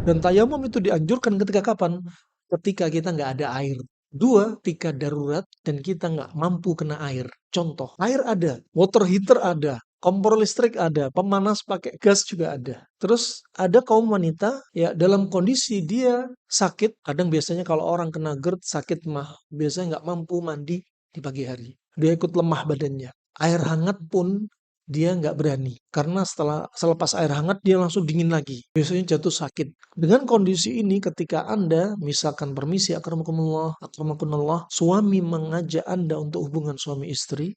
Dan tayamum itu dianjurkan ketika kapan? Ketika kita nggak ada air. Dua, ketika darurat dan kita nggak mampu kena air. Contoh, air ada, water heater ada, kompor listrik ada, pemanas pakai gas juga ada. Terus ada kaum wanita ya dalam kondisi dia sakit, kadang biasanya kalau orang kena GERD sakit mah, biasanya nggak mampu mandi di pagi hari. Dia ikut lemah badannya. Air hangat pun dia nggak berani. Karena selepas air hangat dia langsung dingin lagi. Biasanya jatuh sakit. Dengan kondisi ini ketika Anda, misalkan permisi akramakumullah, akramakumullah, suami mengajak Anda untuk hubungan suami istri,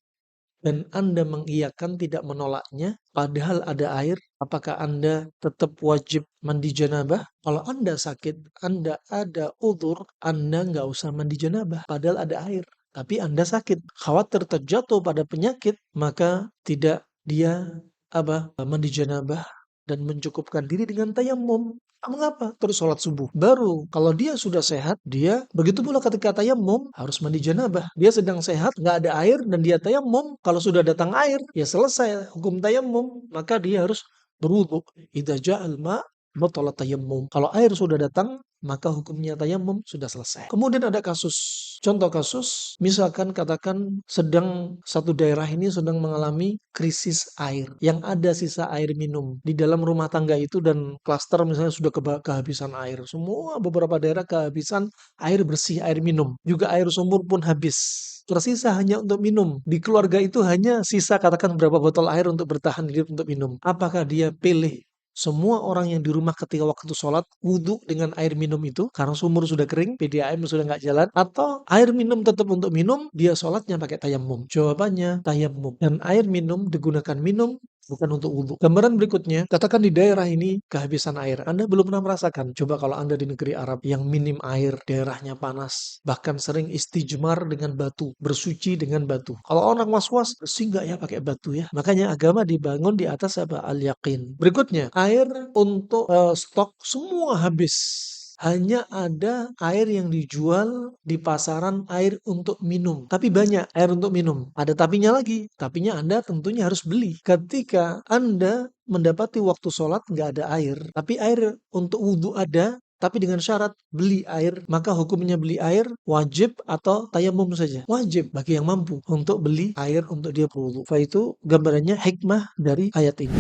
dan Anda mengiyakan tidak menolaknya, padahal ada air, apakah Anda tetap wajib mandi janabah? Kalau Anda sakit, Anda ada udzur, Anda nggak usah mandi janabah, padahal ada air. Tapi Anda sakit, khawatir terjatuh pada penyakit, maka tidak dia mandi janabah dan mencukupkan diri dengan tayamum. Mengapa? Terus sholat subuh. Baru kalau dia sudah sehat, dia begitu pula ketika tayamum harus mandi janabah. Dia sedang sehat, nggak ada air dan dia tayamum. Kalau sudah datang air, ya selesai hukum tayamum. Maka dia harus berwudu. Idza ja'al ma batalat tayammum. Kalau air sudah datang, maka hukumnya tayamum sudah selesai. Kemudian ada kasus, contoh kasus, misalkan katakan satu daerah ini sedang mengalami krisis air, yang ada sisa air minum di dalam rumah tangga itu dan klaster misalnya sudah kehabisan air. Semua beberapa daerah kehabisan air bersih, air minum. Juga air sumur pun habis. Tersisa hanya untuk minum. Di keluarga itu hanya sisa katakan berapa botol air untuk bertahan hidup untuk minum. Apakah dia pilih semua orang yang di rumah ketika waktu sholat wudhu dengan air minum itu karena sumur sudah kering, PDAM sudah nggak jalan, atau air minum tetap untuk minum, dia sholatnya pakai tayamum? Jawabannya tayamum. Dan air minum digunakan minum bukan untuk wudhu. Gambaran berikutnya, katakan di daerah ini kehabisan air. Anda belum pernah merasakan. Coba kalau Anda di negeri Arab yang minim air, daerahnya panas, bahkan sering istijmar dengan batu, bersuci dengan batu. Kalau orang was-was, bersih nggak ya pakai batu ya? Makanya agama dibangun di atas apa? Al-yaqin. Berikutnya, air untuk stok semua habis. Hanya ada air yang dijual di pasaran air untuk minum. Tapi banyak air untuk minum. Ada tapinya lagi. Tapinya Anda tentunya harus beli. Ketika Anda mendapati waktu sholat nggak ada air. Tapi air untuk wudhu ada. Tapi dengan syarat beli air. Maka hukumnya beli air wajib atau tayamum saja. Wajib bagi yang mampu untuk beli air untuk dia berwudhu. Itu gambarannya hikmah dari ayat ini.